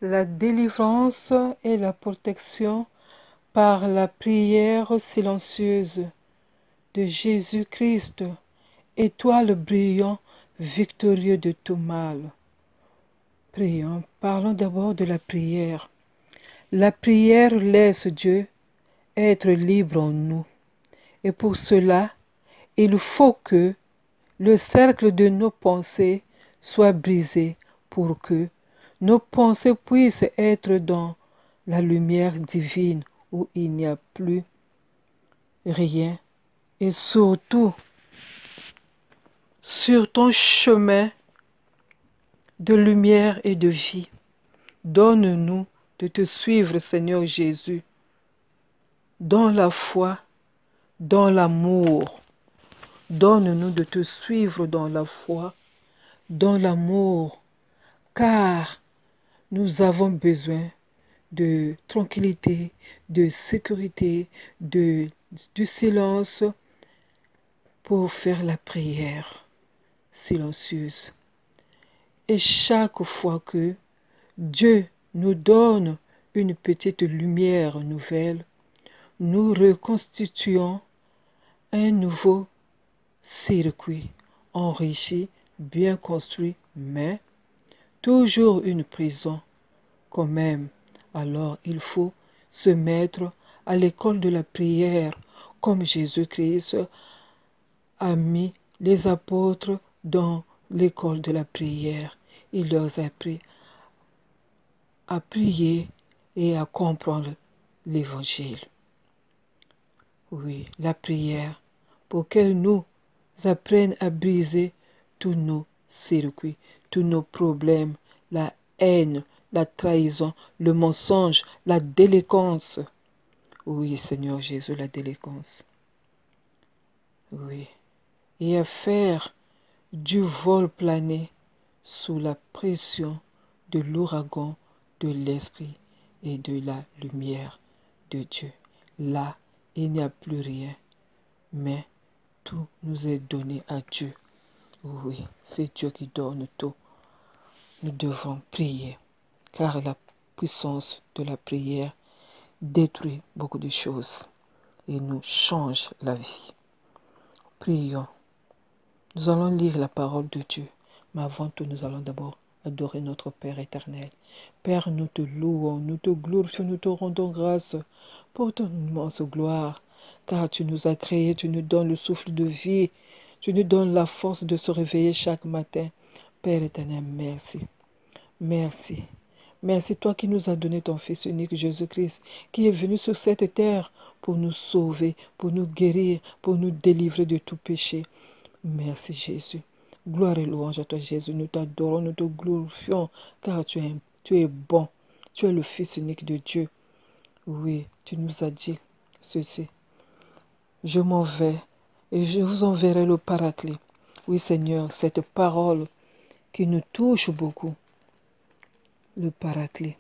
La délivrance et la protection par la prière silencieuse de Jésus-Christ, étoile brillant, victorieux de tout mal. Prions. Parlons d'abord de la prière. La prière laisse Dieu être libre en nous. Et pour cela, il faut que le cercle de nos pensées soit brisé pour que nos pensées puissent être dans la lumière divine où il n'y a plus rien. Et surtout, sur ton chemin de lumière et de vie, donne-nous de te suivre, Seigneur Jésus, dans la foi, dans l'amour. Donne-nous de te suivre dans la foi, dans l'amour, car nous avons besoin de tranquillité, de sécurité, du silence pour faire la prière silencieuse. Et chaque fois que Dieu nous donne une petite lumière nouvelle, nous reconstituons un nouveau circuit enrichi, bien construit, mais toujours une prison quand même. Alors il faut se mettre à l'école de la prière comme Jésus-Christ a mis les apôtres dans l'école de la prière. Il leur a appris à prier et à comprendre l'évangile. Oui, la prière pour qu'elle nous apprenne à briser tous nos circuits, tous nos problèmes, la haine, la trahison, le mensonge, la délinquance. Oui, Seigneur Jésus, la délinquance. Oui. Et à faire du vol plané sous la pression de l'ouragan de l'esprit et de la lumière de Dieu. Là, il n'y a plus rien, mais tout nous est donné à Dieu. Oui, c'est Dieu qui donne tout. Nous devons prier, car la puissance de la prière détruit beaucoup de choses et nous change la vie. Prions. Nous allons lire la parole de Dieu, mais avant tout, nous allons d'abord adorer notre Père éternel. Père, nous te louons, nous te glorifions, nous te rendons grâce pour ton immense gloire, car tu nous as créés, tu nous donnes le souffle de vie, tu nous donnes la force de se réveiller chaque matin. Père éternel, merci. Merci. Merci toi qui nous as donné ton Fils unique Jésus-Christ, qui est venu sur cette terre pour nous sauver, pour nous guérir, pour nous délivrer de tout péché. Merci Jésus. Gloire et louange à toi Jésus. Nous t'adorons, nous te glorifions, car tu es bon. Tu es le Fils unique de Dieu. Oui, tu nous as dit ceci. Je m'en vais et je vous enverrai le Paraclet. Oui Seigneur, cette parole qui nous touche beaucoup. Le Paraclet.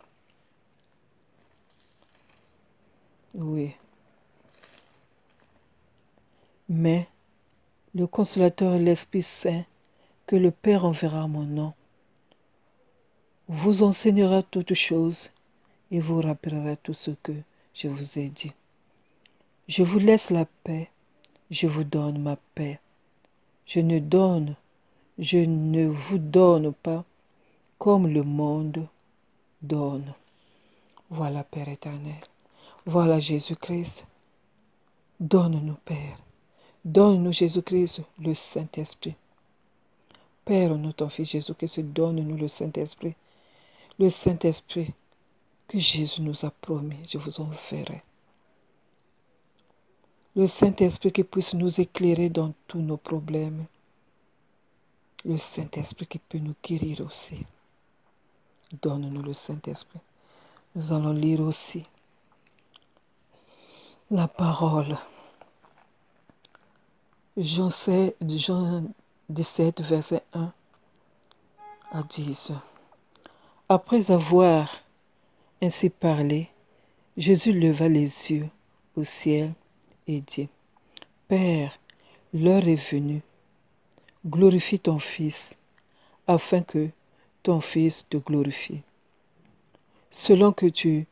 Oui. Mais le Consolateur et l'Esprit Saint, que le Père enverra à mon nom, vous enseignera toutes choses et vous rappellera tout ce que je vous ai dit. Je vous laisse la paix, je vous donne ma paix. Je ne vous donne pas comme le monde donne. Voilà, Père éternel. Voilà, Jésus-Christ. Donne-nous, Père. Donne-nous, Jésus-Christ, le Saint-Esprit. Père, nous, ton Fils Jésus-Christ, donne-nous le Saint-Esprit. Le Saint-Esprit que Jésus nous a promis, je vous enverrai. Le Saint-Esprit qui puisse nous éclairer dans tous nos problèmes. Le Saint-Esprit qui peut nous guérir aussi. Donne-nous le Saint-Esprit. Nous allons lire aussi la parole. Jean 17, verset 1 à 10. Après avoir ainsi parlé, Jésus leva les yeux au ciel et dit, Père, l'heure est venue. Glorifie ton Fils, afin que ton Fils te glorifie. selon que tu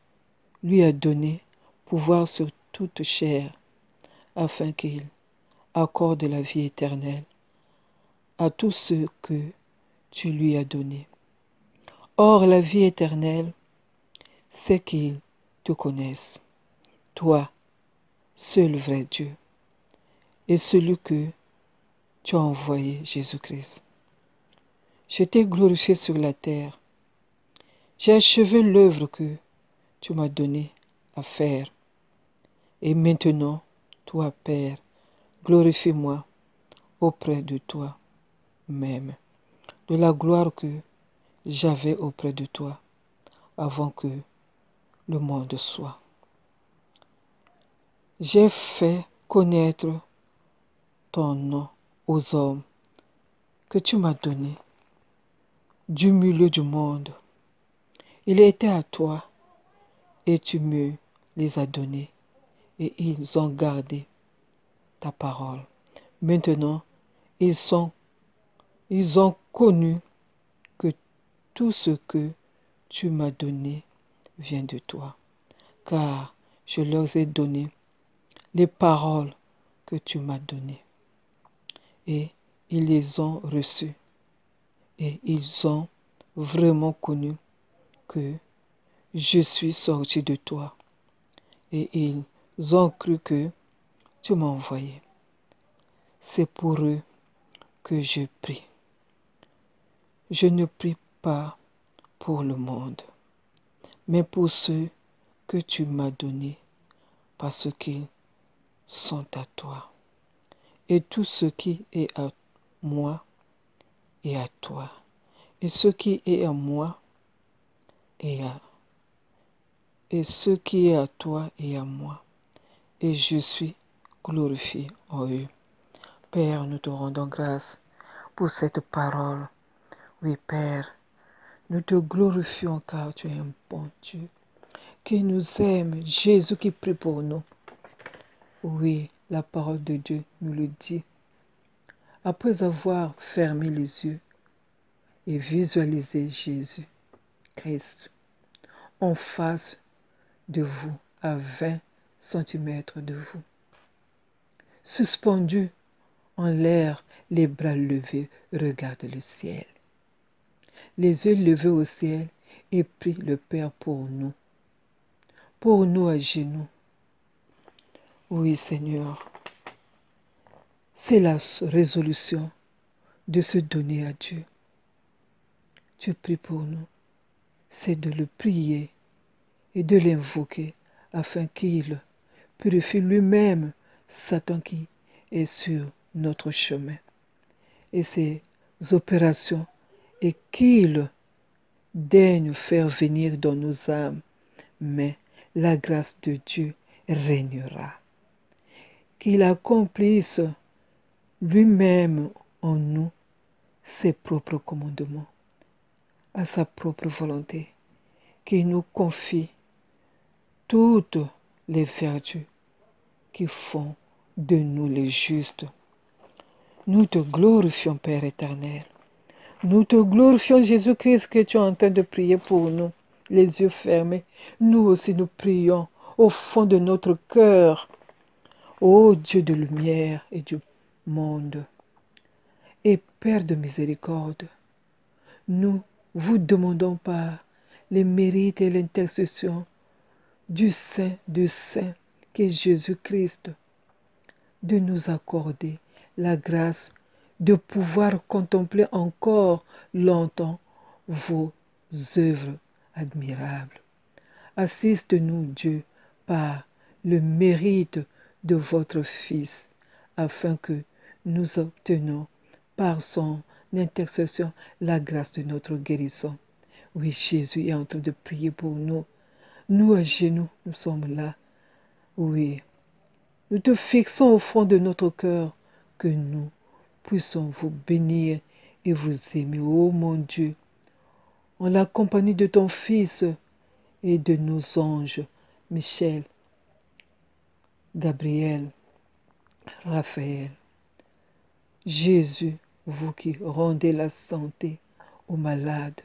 lui as donné pouvoir sur toute chair, afin qu'il accorde la vie éternelle à tous ceux que tu lui as donnés. Or, la vie éternelle, c'est qu'ils te connaissent, toi, seul vrai Dieu, et celui que tu as envoyé, Jésus-Christ. Je t'ai glorifié sur la terre. J'ai achevé l'œuvre que tu m'as donnée à faire. Et maintenant, toi, Père, glorifie-moi auprès de toi même, de la gloire que j'avais auprès de toi avant que le monde soit. J'ai fait connaître ton nom aux hommes que tu m'as donnés du milieu du monde. Il était à toi et tu me les as donnés et ils ont gardé ta parole. Maintenant, ils ont connu que tout ce que tu m'as donné vient de toi, car je leur ai donné les paroles que tu m'as données, et ils les ont reçues, et ils ont vraiment connu que je suis sorti de toi, et ils ont cru que tu m'as envoyé. C'est pour eux que je prie. Je ne prie pas pour le monde, mais pour ceux que tu m'as donnés, parce qu'ils sont à toi. Et tout ce qui est à moi est à toi. Et ce qui est à moi est à et ce qui est à toi est à moi. Et je suis glorifié en eux. Père, nous te rendons grâce pour cette parole. Oui, Père, nous te glorifions car tu es un bon Dieu qui nous aime, Jésus qui prie pour nous. Oui, la parole de Dieu nous le dit. Après avoir fermé les yeux et visualisé Jésus, Christ, en face de vous, à 20 centimètres de vous, suspendu en l'air, les bras levés, regarde le ciel. Les yeux levés au ciel et prie le Père pour nous à genoux. Oui, Seigneur, c'est la résolution de se donner à Dieu. Tu pries pour nous, c'est de le prier et de l'invoquer afin qu'il purifie lui-même Satan qui est sur notre chemin et ses opérations et qu'il daigne faire venir dans nos âmes, mais la grâce de Dieu régnera. Qu'il accomplisse lui-même en nous ses propres commandements, à sa propre volonté, qu'il nous confie toutes les vertus qui font de nous les justes. Nous te glorifions, Père éternel. Nous te glorifions, Jésus-Christ, que tu es en train de prier pour nous, les yeux fermés. Nous aussi, nous prions au fond de notre cœur. Ô Dieu de lumière et du monde, et Père de miséricorde, nous vous demandons par les mérites et l'intercession du Saint de Saint, qui est Jésus-Christ, de nous accorder la grâce de pouvoir contempler encore longtemps vos œuvres admirables. Assiste-nous, Dieu, par le mérite de votre Fils, afin que nous obtenions par son intercession la grâce de notre guérison. Oui, Jésus est en train de prier pour nous. Nous à genoux, nous sommes là. Oui, nous te fixons au fond de notre cœur que nous puissions vous bénir et vous aimer, ô mon Dieu, en la compagnie de ton Fils et de nos anges, Michel, Gabriel, Raphaël. Jésus, vous qui rendez la santé aux malades,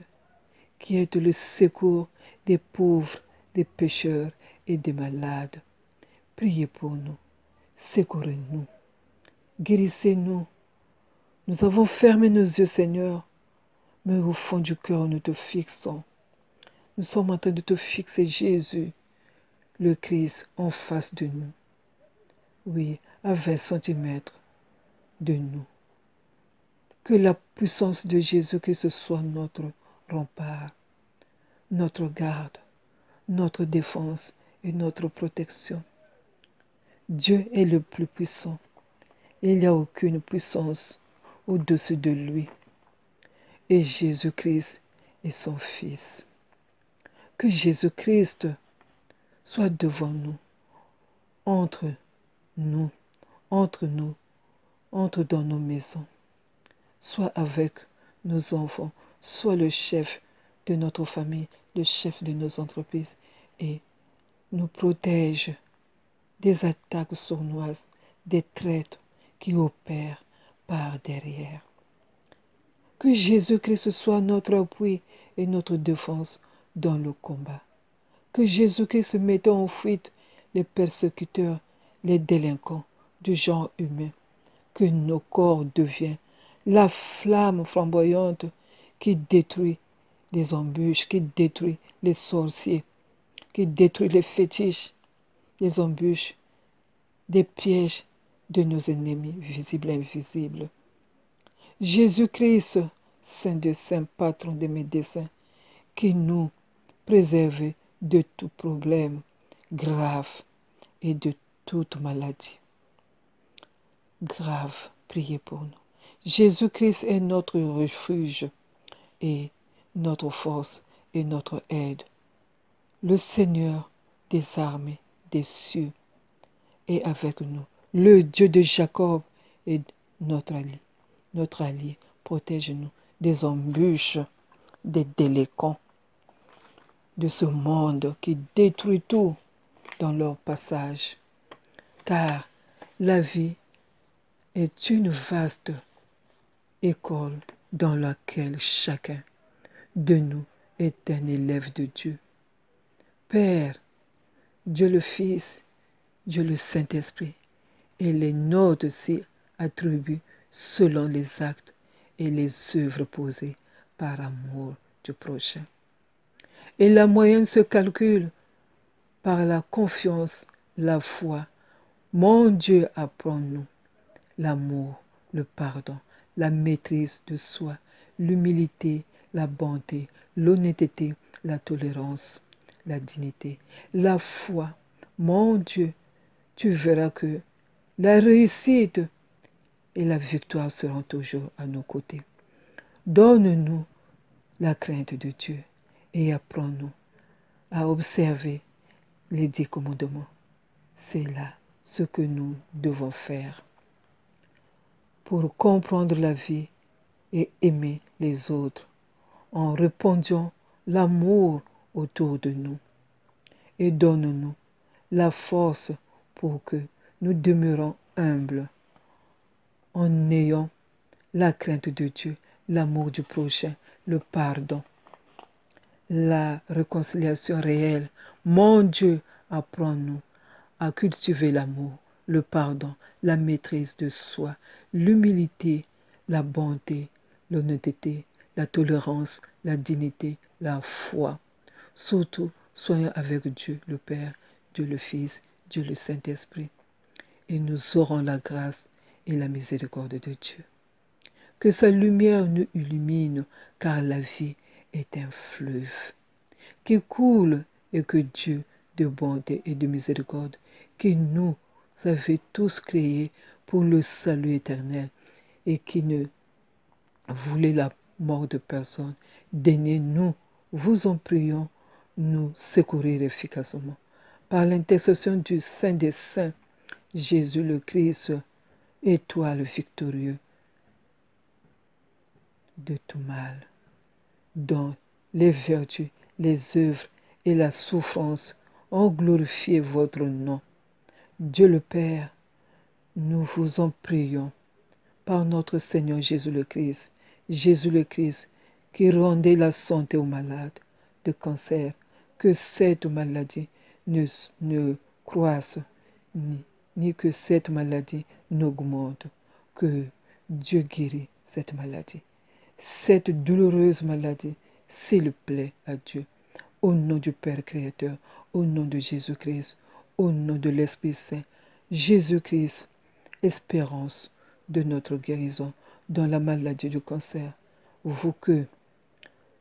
qui êtes le secours des pauvres, des pécheurs et des malades. Priez pour nous, secourez-nous, guérissez-nous. Nous avons fermé nos yeux, Seigneur, mais au fond du cœur, nous te fixons. Nous sommes en train de te fixer, Jésus, le Christ, en face de nous. Oui, à 20 centimètres de nous. Que la puissance de Jésus-Christ soit notre rempart, notre garde, notre défense et notre protection. Dieu est le plus puissant. Il n'y a aucune puissance au-dessus de lui. Et Jésus-Christ est son Fils. Que Jésus-Christ soit devant nous, entre nous, entre nous, entre dans nos maisons, soit avec nos enfants, soit le chef de notre famille, le chef de nos entreprises, et nous protège des attaques sournoises, des traîtres qui opèrent par derrière. Que Jésus-Christ soit notre appui et notre défense dans le combat. Que Jésus-Christ mette en fuite les persécuteurs, les délinquants du genre humain. Que nos corps deviennent la flamme flamboyante qui détruit les embûches, qui détruit les sorciers, qui détruit les fétiches, les embûches, des pièges de nos ennemis visibles et invisibles. Jésus-Christ, Saint de Saints, patron des médecins, qui nous préserve de tout problème grave et de toute maladie grave. Priez pour nous. Jésus-Christ est notre refuge et notre force et notre aide. Le Seigneur des armées des cieux est avec nous. Le Dieu de Jacob est notre allié. Notre allié, protège-nous des embûches, des délinquants de ce monde qui détruit tout dans leur passage. Car la vie est une vaste école dans laquelle chacun de nous est un élève de Dieu. Père, Dieu le Fils, Dieu le Saint-Esprit, et les notes s'y attribuent selon les actes et les œuvres posées par amour du prochain. Et la moyenne se calcule par la confiance, la foi. Mon Dieu, apprends-nous l'amour, le pardon, la maîtrise de soi, l'humilité, la bonté, l'honnêteté, la tolérance, la dignité, la foi. Mon Dieu, tu verras que la réussite et la victoire seront toujours à nos côtés. Donne-nous la crainte de Dieu et apprends-nous à observer les 10 commandements. C'est là ce que nous devons faire pour comprendre la vie et aimer les autres en répandant l'amour autour de nous. Et donne-nous la force pour que nous demeurons humbles en ayant la crainte de Dieu, l'amour du prochain, le pardon, la réconciliation réelle. Mon Dieu, apprends-nous à cultiver l'amour, le pardon, la maîtrise de soi, l'humilité, la bonté, l'honnêteté, la tolérance, la dignité, la foi. Surtout, soyons avec Dieu le Père, Dieu le Fils, Dieu le Saint-Esprit, et nous aurons la grâce et la miséricorde de Dieu. Que sa lumière nous illumine, car la vie est un fleuve qui coule et que Dieu de bonté et de miséricorde, qui nous avait tous créés pour le salut éternel et qui ne voulait la mort de personne, daignez-nous, vous en prions, nous secourir efficacement. Par l'intercession du Saint des Saints, Jésus le Christ, étoile victorieux de tout mal, dont les vertus, les œuvres et la souffrance ont glorifié votre nom. Dieu le Père, nous vous en prions, par notre Seigneur Jésus le Christ, qui rendez la santé aux malades de cancer, que cette maladie ne croisse, ni que cette maladie n'augmente, que Dieu guérit cette maladie. Cette douloureuse maladie, s'il plaît à Dieu, au nom du Père Créateur, au nom de Jésus-Christ, au nom de l'Esprit Saint, Jésus-Christ, espérance de notre guérison dans la maladie du cancer. Vous que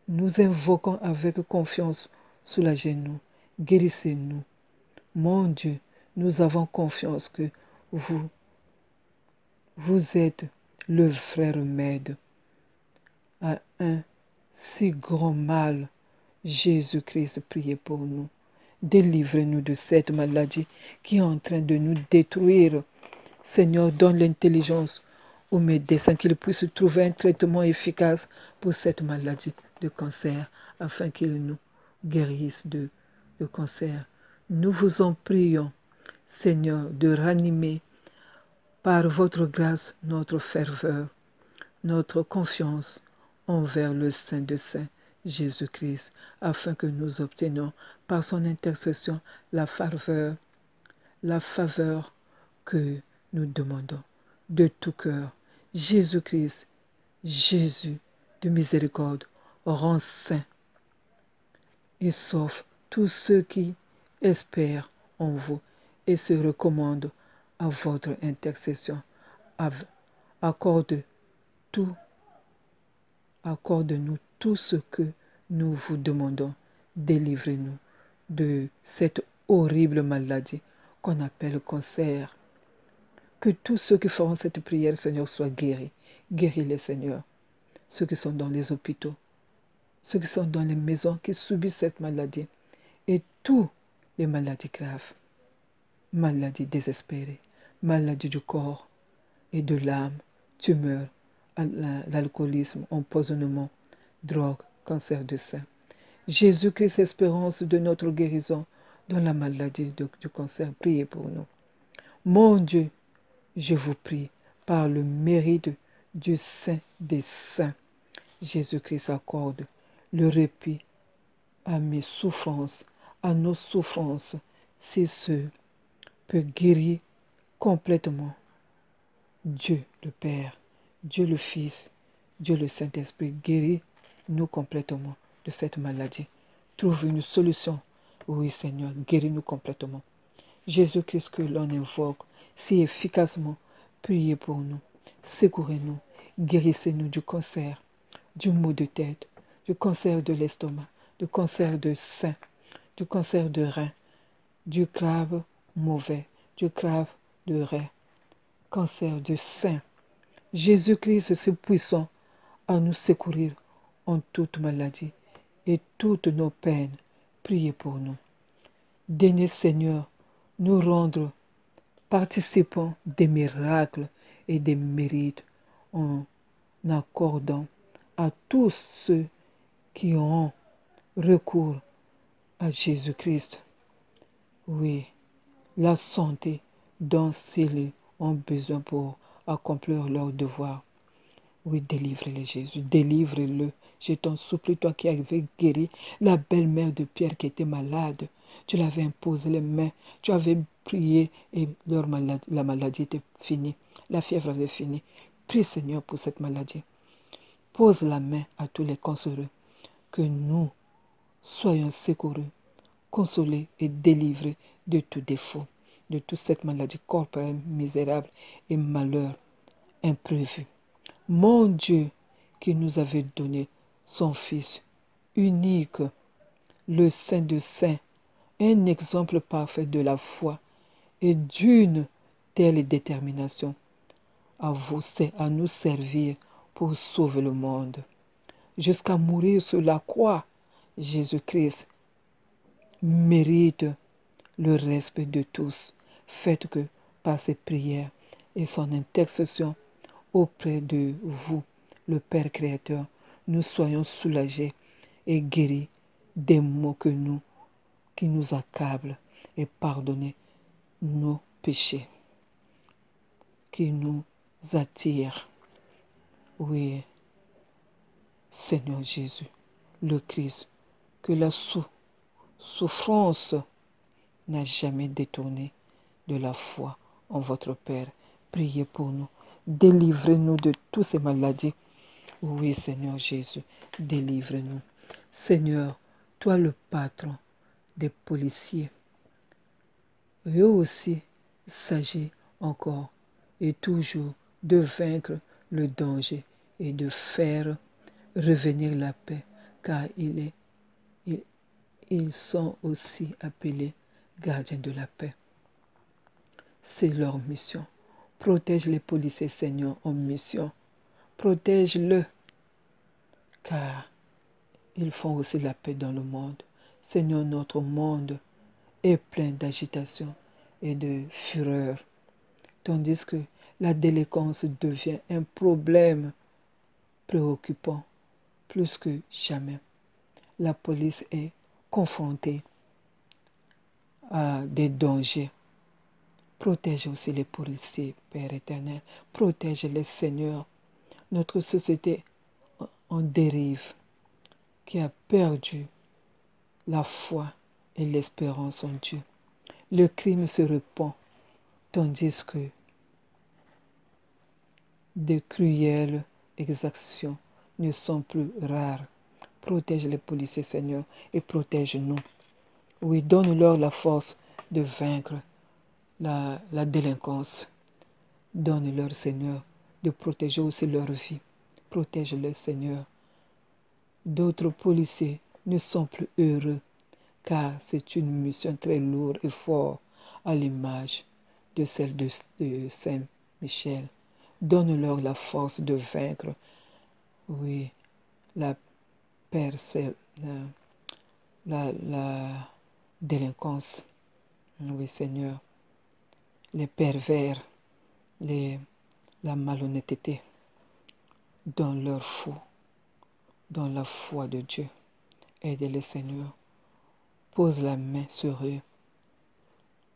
nous invoquons avec confiance, soulagez-nous, guérissez-nous. Mon Dieu, nous avons confiance que vous êtes le vrai remède à un si grand mal. Jésus-Christ, priez pour nous. Délivrez-nous de cette maladie qui est en train de nous détruire. Seigneur, donne l'intelligence aux médecins qu'ils puissent trouver un traitement efficace pour cette maladie de cancer, afin qu'ils nous guérissent de cancer. Nous vous en prions, Seigneur, de ranimer par votre grâce notre ferveur, notre confiance envers le Saint de Saints, Jésus-Christ, afin que nous obtenions par son intercession la faveur que nous demandons de tout cœur. Jésus-Christ, Jésus de miséricorde, rend saint et sauve tous ceux qui espèrent en vous et se recommandent à votre intercession. Accorde-nous tout ce que nous vous demandons. Délivrez-nous de cette horrible maladie qu'on appelle cancer. Que tous ceux qui feront cette prière, Seigneur, soient guéris. Guéris-les, Seigneur. Ceux qui sont dans les hôpitaux, ceux qui sont dans les maisons, qui subissent cette maladie. Et toutes les maladies graves, maladies désespérées, maladies du corps et de l'âme, tumeurs, l'alcoolisme, empoisonnement, drogue, cancer du sein. Jésus-Christ, espérance de notre guérison dans la maladie du cancer, priez pour nous. Mon Dieu, je vous prie, par le mérite du Saint des Saints, Jésus-Christ accorde le répit à mes souffrances, à nos souffrances, si ce peut guérir complètement. Dieu le Père, Dieu le Fils, Dieu le Saint-Esprit, guéris-nous complètement de cette maladie. Trouve une solution. Oui, Seigneur, guéris-nous complètement. Jésus-Christ que l'on invoque si efficacement, priez pour nous. Secourez-nous, guérissez-nous du cancer, du maux de tête, du cancer de l'estomac, du cancer de sein, du cancer de rein, du grave mauvais, du grave de rein, cancer de sein. Jésus-Christ, c'est puissant à nous secourir en toute maladie et toutes nos peines. Priez pour nous. Daignez, Seigneur, nous rendre participants des miracles et des mérites en accordant à tous ceux qui ont recours à Jésus-Christ, oui, la santé dont ils ont besoin pour accomplir leur devoir. Oui, délivre-le, Jésus, délivre-le. Je t'en supplie, toi qui avais guéri la belle-mère de Pierre qui était malade. Tu l'avais imposé les mains, tu avais prié et la maladie était finie. La fièvre avait fini. Prie, Seigneur, pour cette maladie. Pose la main à tous les cancéreux, que nous soyons secourus, consolés et délivrés de tout défaut, de toute cette maladie corporelle misérable et malheur imprévu. Mon Dieu, qui nous avait donné son Fils unique, le Saint de Saints, un exemple parfait de la foi et d'une telle détermination à nous servir pour sauver le monde. Jusqu'à mourir sur la croix, Jésus-Christ mérite le respect de tous. Faites que par ses prières et son intercession auprès de vous, le Père Créateur, nous soyons soulagés et guéris des maux qui nous accablent et pardonnez nos péchés qui nous attirent. Oui, Seigneur Jésus, le Christ, que la souffrance n'a jamais détourné de la foi en votre Père. Priez pour nous. Délivrez-nous de toutes ces maladies. Oui, Seigneur Jésus, délivre-nous. Seigneur, toi le patron des policiers, eux aussi s'agit encore et toujours de vaincre le danger et de faire revenir la paix, car ils sont aussi appelés gardiens de la paix. C'est leur mission. Protège les policiers, Seigneur, en mission. Protège-le, car ils font aussi la paix dans le monde. Seigneur, notre monde est plein d'agitation et de fureur, tandis que la délinquance devient un problème préoccupant plus que jamais. La police est confrontée à des dangers. Protège aussi les policiers, Père éternel. Protège-les, Seigneur. Notre société en dérive, qui a perdu la foi et l'espérance en Dieu. Le crime se répand, tandis que de cruelles exactions ne sont plus rares. Protège les policiers, Seigneur, et protège-nous. Oui, donne-leur la force de vaincre la délinquance. Donne-leur, Seigneur, de protéger aussi leur vie. Protège-les, Seigneur. D'autres policiers ne sont plus heureux, car c'est une mission très lourde et forte à l'image de celle de Saint-Michel. Donne-leur la force de vaincre, oui, la délinquance, oui, Seigneur, les pervers, la malhonnêteté, dans leur foi, dans la foi de Dieu. Aide-les, Seigneur. Pose la main sur eux.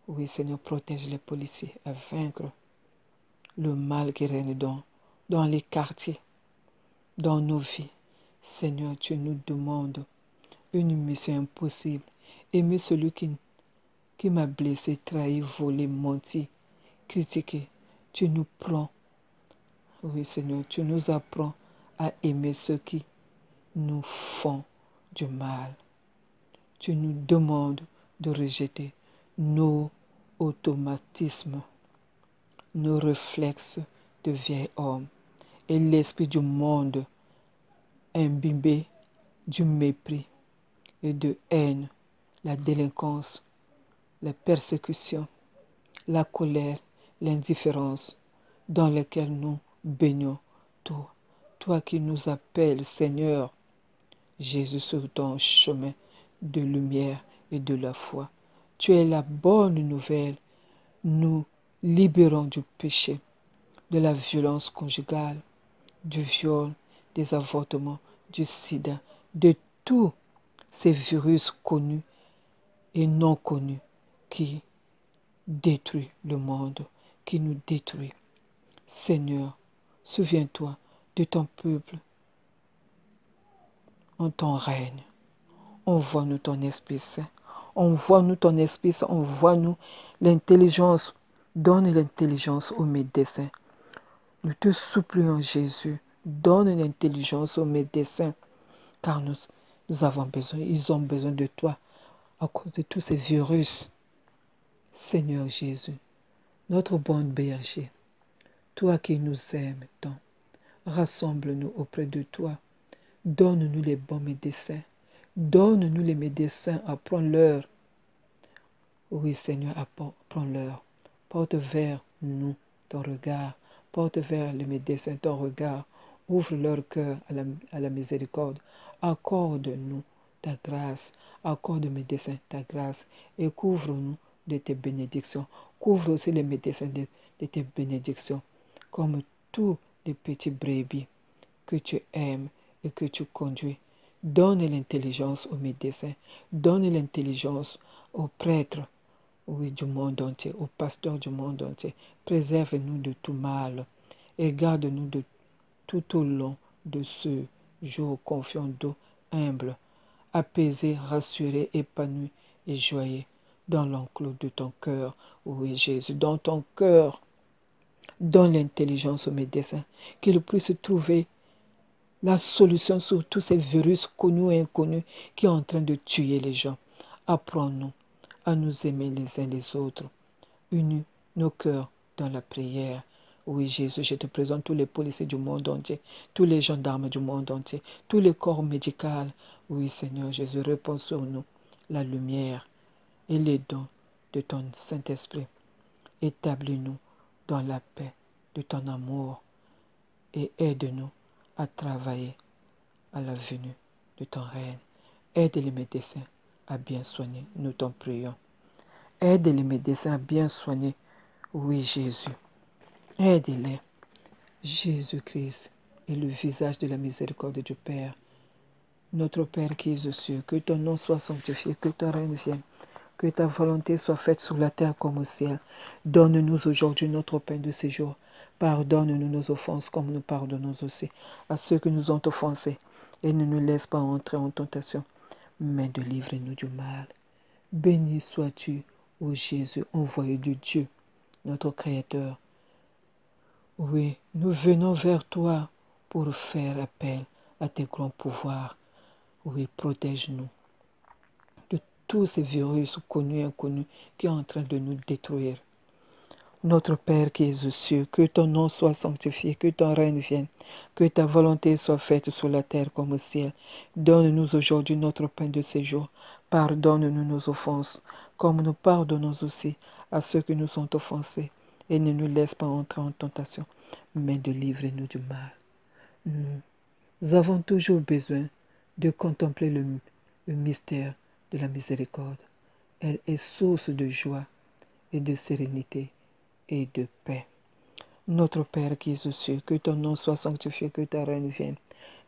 Oui, Seigneur, protège les policiers à vaincre le mal qui règne dans les quartiers, dans nos vies. Seigneur, tu nous demandes une mission impossible. Aimer celui qui m'a blessé, trahi, volé, menti, critiqué. Tu nous prends. Oui, Seigneur, tu nous apprends à aimer ceux qui nous font du mal. Tu nous demandes de rejeter nos automatismes, nos réflexes de vieil homme et l'esprit du monde imbibé du mépris et de haine, la délinquance, la persécution, la colère, l'indifférence dans lesquelles nous baignons. Toi qui nous appelles, Seigneur Jésus, sur ton chemin de lumière et de la foi. Tu es la bonne nouvelle. Nous libérons du péché, de la violence conjugale, du viol, des avortements, du sida, de tous ces virus connus et non connus qui détruisent le monde, qui nous détruisent. Seigneur, souviens-toi de ton peuple en ton règne. Envoie-nous ton Esprit Saint. Envoie-nous ton Esprit Saint. Envoie-nous l'intelligence. Donne l'intelligence aux médecins. Nous te supplions, Jésus. Donne l'intelligence aux médecins. Car nous avons besoin. Ils ont besoin de toi à cause de tous ces virus. Seigneur Jésus, notre bon berger, toi qui nous aimes tant, rassemble-nous auprès de toi. Donne-nous les bons médecins. Donne-nous les médecins, apprends-leur. Oui, Seigneur, apprends-leur. Porte vers nous ton regard. Porte vers les médecins ton regard. Ouvre leur cœur à la miséricorde. Accorde-nous ta grâce. Accorde aux médecins ta grâce. Et couvre-nous de tes bénédictions. Couvre aussi les médecins de tes bénédictions. Comme tous les petits brebis que tu aimes et que tu conduis. Donne l'intelligence aux médecins, donne l'intelligence aux prêtres, oui, du monde entier, aux pasteurs du monde entier. Préserve-nous de tout mal et garde-nous de tout au long de ce jour confiant, doux, humble, apaisé, rassuré, épanoui et joyeux dans l'enclos de ton cœur. Oui, Jésus, dans ton cœur, donne l'intelligence aux médecins, qu'ils puissent trouver la solution sur tous ces virus connus et inconnus qui sont en train de tuer les gens. Apprends-nous à nous aimer les uns les autres. Unis nos cœurs dans la prière. Oui, Jésus, je te présente tous les policiers du monde entier, tous les gendarmes du monde entier, tous les corps médicaux. Oui, Seigneur Jésus, réponds sur nous la lumière et les dons de ton Saint-Esprit. Établis-nous dans la paix de ton amour et aide-nous à travailler à la venue de ton règne. Aide les médecins à bien soigner, nous t'en prions. Aide les médecins à bien soigner. Oui, Jésus. Aide-les. Jésus-Christ est le visage de la miséricorde du Père. Notre Père qui es aux cieux, que ton nom soit sanctifié, que ton règne vienne, que ta volonté soit faite sur la terre comme au ciel. Donne-nous aujourd'hui notre pain de ce jour. Pardonne-nous nos offenses comme nous pardonnons aussi à ceux qui nous ont offensés. Et ne nous laisse pas entrer en tentation, mais délivre-nous du mal. Béni sois-tu, ô Jésus, envoyé de Dieu, notre Créateur. Oui, nous venons vers toi pour faire appel à tes grands pouvoirs. Oui, protège-nous de tous ces virus connus et inconnus qui sont en train de nous détruire. Notre Père qui es aux cieux, que ton nom soit sanctifié, que ton règne vienne, que ta volonté soit faite sur la terre comme au ciel. Donne-nous aujourd'hui notre pain de ce jour. Pardonne-nous nos offenses, comme nous pardonnons aussi à ceux qui nous ont offensés. Et ne nous laisse pas entrer en tentation, mais délivre-nous du mal. Nous avons toujours besoin de contempler le mystère de la miséricorde. Elle est source de joie et de sérénité et de paix. Notre Père qui es aux cieux, que ton nom soit sanctifié, que ta règne vienne,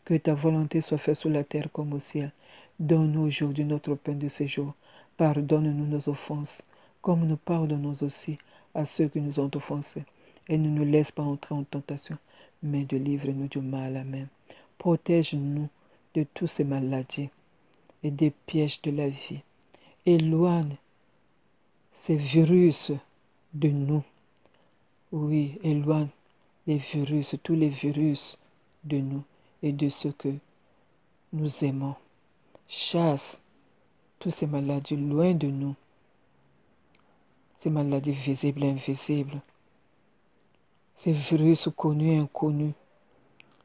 que ta volonté soit faite sur la terre comme au ciel. Donne-nous aujourd'hui notre pain de ce jour. Pardonne-nous nos offenses, comme nous pardonnons aussi à ceux qui nous ont offensés. Et ne nous laisse pas entrer en tentation, mais délivre-nous du mal. Amen. Protège-nous de toutes ces maladies et des pièges de la vie. Éloigne ces virus de nous. Oui, éloigne les virus, tous les virus de nous et de ceux que nous aimons. Chasse toutes ces maladies loin de nous, ces maladies visibles et invisibles, ces virus connus et inconnus,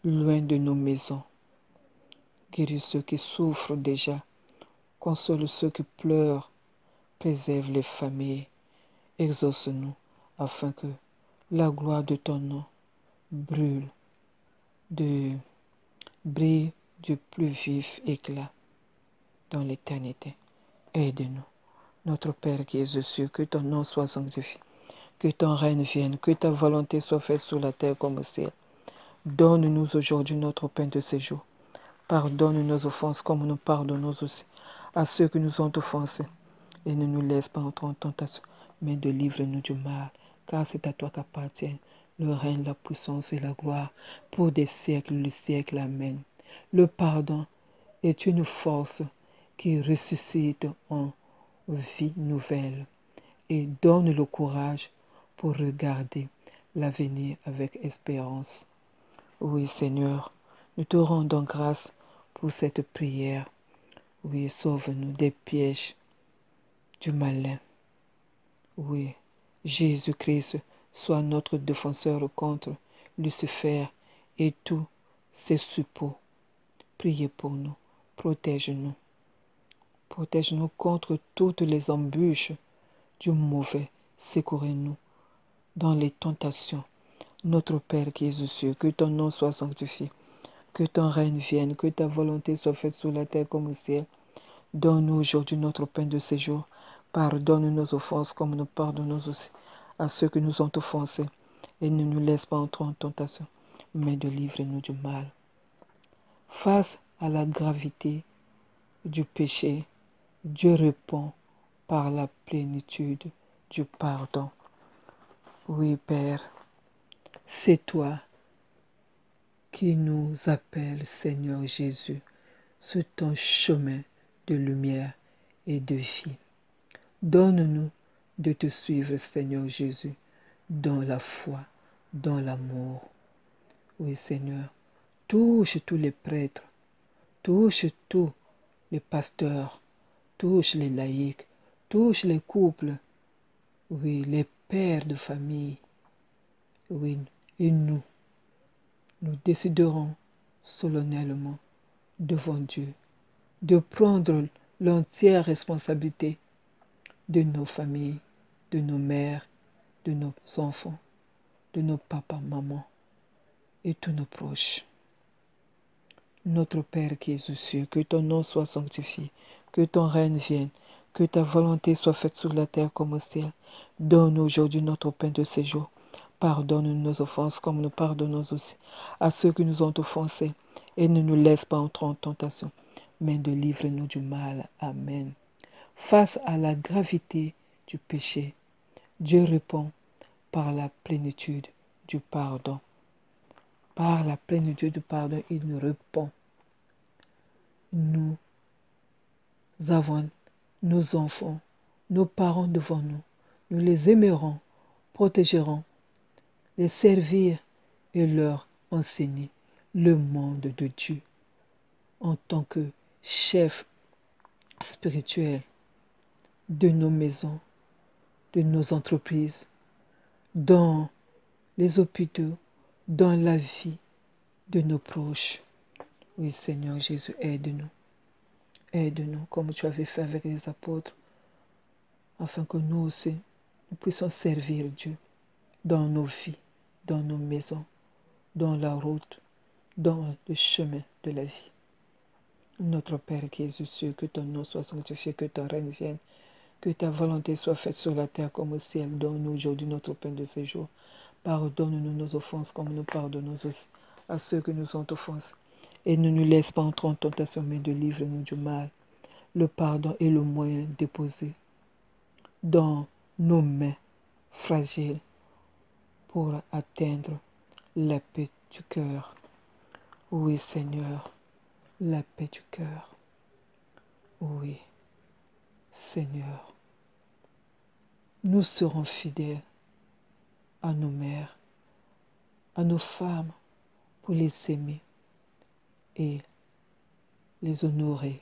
loin de nos maisons. Guéris ceux qui souffrent déjà, console ceux qui pleurent, préserve les familles, exauce-nous afin que la gloire de ton nom brille du plus vif éclat dans l'éternité. Aide-nous, notre Père qui es aux cieux, que ton nom soit sanctifié, que ton règne vienne, que ta volonté soit faite sur la terre comme au ciel. Donne-nous aujourd'hui notre pain de ce jour. Pardonne nos offenses comme nous pardonnons aussi à ceux qui nous ont offensés. Et ne nous laisse pas entrer en tentation, mais délivre-nous du mal, car c'est à toi qu'appartiennent le règne, la puissance et la gloire, pour des siècles, le siècle. Amen. Le pardon est une force qui ressuscite en vie nouvelle et donne le courage pour regarder l'avenir avec espérance. Oui, Seigneur, nous te rendons grâce pour cette prière. Oui, sauve-nous des pièges du malin. Oui, Jésus-Christ soit notre défenseur contre Lucifer et tous ses suppôts. Priez pour nous, protège-nous. Protège-nous contre toutes les embûches du mauvais. Secourez-nous dans les tentations. Notre Père qui es aux cieux, que ton nom soit sanctifié, que ton règne vienne, que ta volonté soit faite sur la terre comme au ciel. Donne-nous aujourd'hui notre pain de ce jour. Pardonne nos offenses comme nous pardonnons aussi à ceux qui nous ont offensés. Et ne nous laisse pas entrer en tentation, mais délivre-nous du mal. Face à la gravité du péché, Dieu répond par la plénitude du pardon. Oui, Père, c'est toi qui nous appelle, Seigneur Jésus, sur ton chemin de lumière et de vie. Donne-nous de te suivre, Seigneur Jésus, dans la foi, dans l'amour. Oui, Seigneur, touche tous les prêtres, touche tous les pasteurs, touche les laïcs, touche les couples, oui, les pères de famille. Oui, et nous déciderons solennellement devant Dieu de prendre l'entière responsabilité de nos familles, de nos mères, de nos enfants, de nos papas, mamans et tous nos proches. Notre Père qui es aux cieux, que ton nom soit sanctifié, que ton règne vienne, que ta volonté soit faite sur la terre comme au ciel. Donne aujourd'hui notre pain de ce jour. Pardonne nos offenses comme nous pardonnons aussi à ceux qui nous ont offensés. Et ne nous laisse pas entrer en tentation, mais délivre-nous du mal. Amen. Face à la gravité du péché, Dieu répond par la plénitude du pardon. Par la plénitude du pardon, il nous répond. Nous avons nos enfants, nos parents devant nous. Nous les aimerons, protégerons, les servir et leur enseigner le monde de Dieu en tant que chef spirituel de nos maisons, de nos entreprises, dans les hôpitaux, dans la vie de nos proches. Oui, Seigneur Jésus, aide-nous. Aide-nous comme tu avais fait avec les apôtres, afin que nous aussi, nous puissions servir Dieu dans nos vies, dans nos maisons, dans la route, dans le chemin de la vie. Notre Père qui es aux cieux, que ton nom soit sanctifié, que ton règne vienne, que ta volonté soit faite sur la terre comme au ciel. Donne-nous aujourd'hui notre pain de ce jour. Pardonne-nous nos offenses comme nous pardonnons aussi à ceux qui nous ont offensés. Et ne nous laisse pas entrer en tentation, mais délivre-nous du mal. Le pardon est le moyen déposé dans nos mains fragiles pour atteindre la paix du cœur. Oui, Seigneur, la paix du cœur. Oui, Seigneur, nous serons fidèles à nos mères, à nos femmes, pour les aimer et les honorer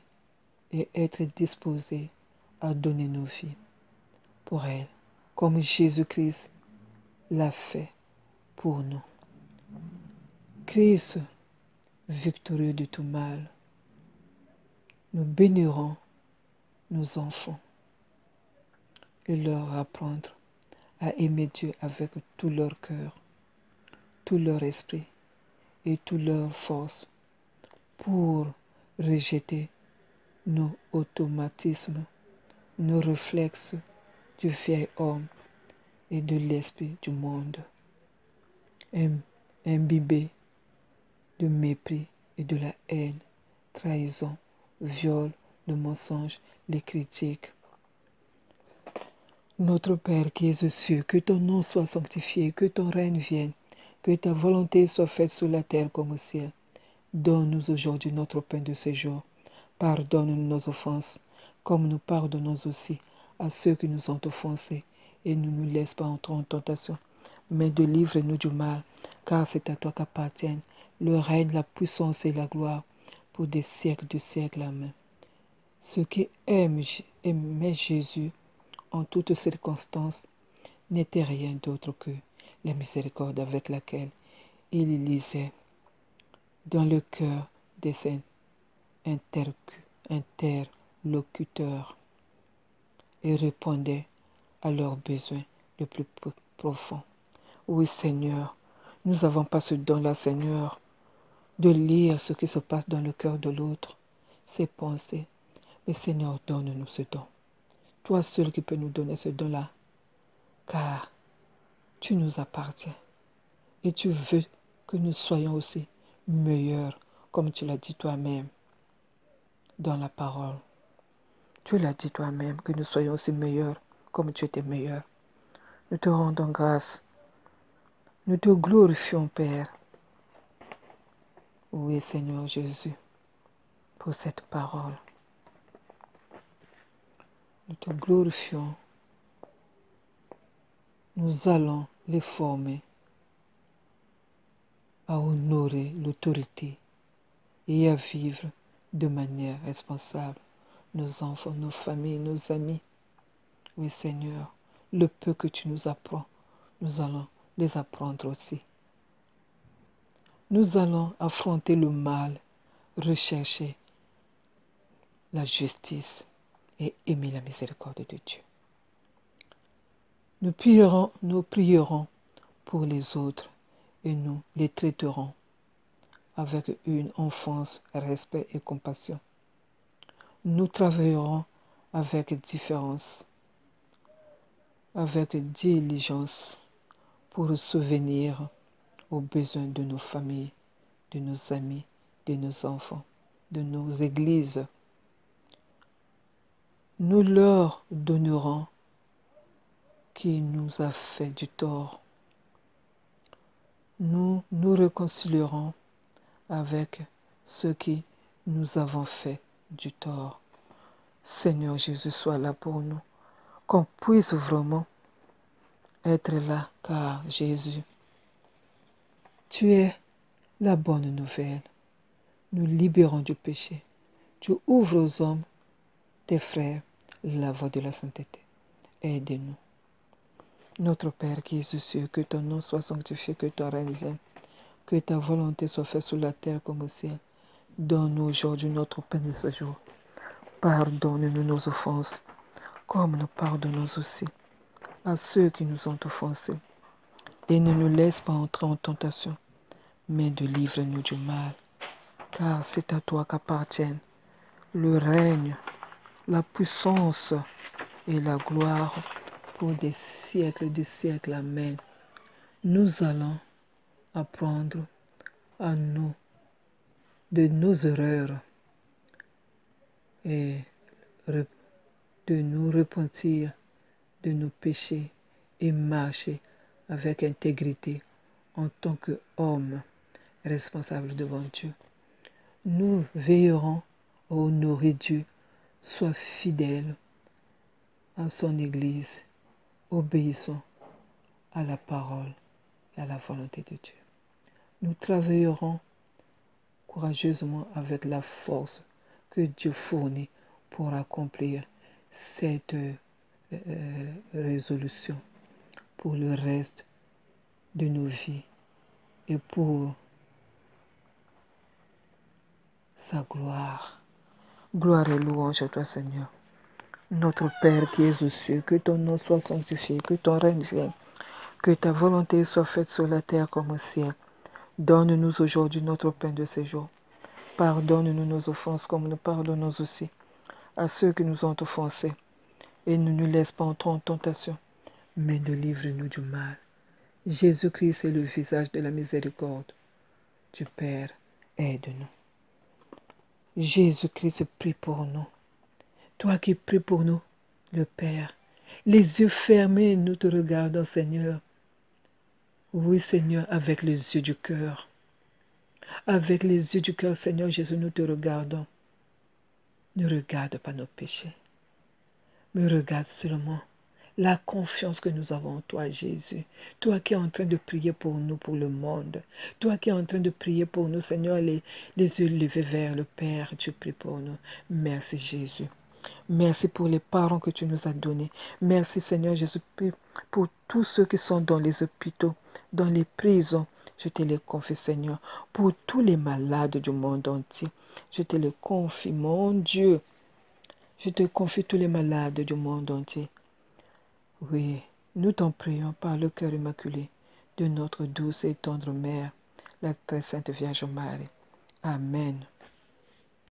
et être disposés à donner nos vies pour elles, comme Jésus-Christ l'a fait pour nous. Christ, victorieux de tout mal, nous bénirons nos enfants et leur apprendre à aimer Dieu avec tout leur cœur, tout leur esprit et toute leur force pour rejeter nos automatismes, nos réflexes du vieil homme et de l'esprit du monde, imbibés de mépris et de la haine, trahison, viol, le mensonge, les critiques. Notre Père qui es aux cieux, que ton nom soit sanctifié, que ton règne vienne, que ta volonté soit faite sur la terre comme au ciel. Donne-nous aujourd'hui notre pain de ce jour. Pardonne-nous nos offenses, comme nous pardonnons aussi à ceux qui nous ont offensés. Et ne nous laisse pas entrer en tentation, mais délivre-nous du mal, car c'est à toi qu'appartiennent le règne, la puissance et la gloire, pour des siècles de siècles. Amen. Ceux qui aimaient Jésus en toutes circonstances n'était rien d'autre que la miséricorde avec laquelle il lisait dans le cœur de ses interlocuteurs et répondait à leurs besoins les plus profonds. Oui, Seigneur, nous n'avons pas ce don-là, Seigneur, de lire ce qui se passe dans le cœur de l'autre, ses pensées. Mais Seigneur, donne-nous ce don. Toi seul qui peux nous donner ce don-là, car tu nous appartiens et tu veux que nous soyons aussi meilleurs, comme tu l'as dit toi-même dans la parole. Tu l'as dit toi-même que nous soyons aussi meilleurs comme tu étais meilleur. Nous te rendons grâce. Nous te glorifions, Père. Oui, Seigneur Jésus, pour cette parole. Nous te glorifions. Nous allons les former à honorer l'autorité et à vivre de manière responsable nos enfants, nos familles, nos amis. Oui, Seigneur, le peu que tu nous apprends, nous allons les apprendre aussi. Nous allons affronter le mal, rechercher la justice et aimer la miséricorde de Dieu. Nous prierons pour les autres et nous les traiterons avec une enfance, respect et compassion. Nous travaillerons avec différence, avec diligence pour souvenir aux besoins de nos familles, de nos amis, de nos enfants, de nos églises. Nous leur donnerons qui nous a fait du tort. Nous nous réconcilierons avec ceux qui nous avons fait du tort. Seigneur Jésus, sois là pour nous, qu'on puisse vraiment être là, car Jésus, tu es la bonne nouvelle. Nous libérons du péché. Tu ouvres aux hommes, tes frères, la voie de la sainteté. Aide-nous. Notre Père qui es aux cieux, que ton nom soit sanctifié, que ton règne vienne, que ta volonté soit faite sur la terre comme au ciel. Donne-nous aujourd'hui notre pain de ce jour. Pardonne-nous nos offenses, comme nous pardonnons aussi à ceux qui nous ont offensés. Et ne nous laisse pas entrer en tentation, mais délivre-nous du mal. Car c'est à toi qu'appartiennent le règne, la puissance et la gloire pour des siècles. Amen. Nous allons apprendre à nous de nos erreurs et de nous repentir de nos péchés et marcher avec intégrité en tant qu'hommes responsables devant Dieu. Nous veillerons à honorer Dieu, sois fidèle à son Église, obéissons à la parole et à la volonté de Dieu. Nous travaillerons courageusement avec la force que Dieu fournit pour accomplir cette résolution pour le reste de nos vies et pour sa gloire. Gloire et louange à toi, Seigneur. Notre Père qui es aux cieux, que ton nom soit sanctifié, que ton règne vienne, que ta volonté soit faite sur la terre comme au ciel. Donne-nous aujourd'hui notre pain de ce jour. Pardonne-nous nos offenses comme nous pardonnons aussi à ceux qui nous ont offensés. Et ne nous laisse pas entrer en tentation, mais délivre-nous du mal. Jésus-Christ est le visage de la miséricorde du Père. Aide-nous. Jésus-Christ prie pour nous. Toi qui pries pour nous, le Père. Les yeux fermés, nous te regardons, Seigneur. Oui, Seigneur, avec les yeux du cœur. Avec les yeux du cœur, Seigneur Jésus, nous te regardons. Ne regarde pas nos péchés, mais regarde seulement la confiance que nous avons en toi, Jésus. Toi qui es en train de prier pour nous, pour le monde. Toi qui es en train de prier pour nous, Seigneur, les yeux levés vers le Père, tu pries pour nous. Merci, Jésus. Merci pour les parents que tu nous as donnés. Merci, Seigneur Jésus, pour tous ceux qui sont dans les hôpitaux, dans les prisons. Je te les confie, Seigneur, pour tous les malades du monde entier. Je te les confie, mon Dieu. Je te confie tous les malades du monde entier. Oui, nous t'en prions par le cœur immaculé de notre douce et tendre Mère, la très sainte Vierge Marie. Amen.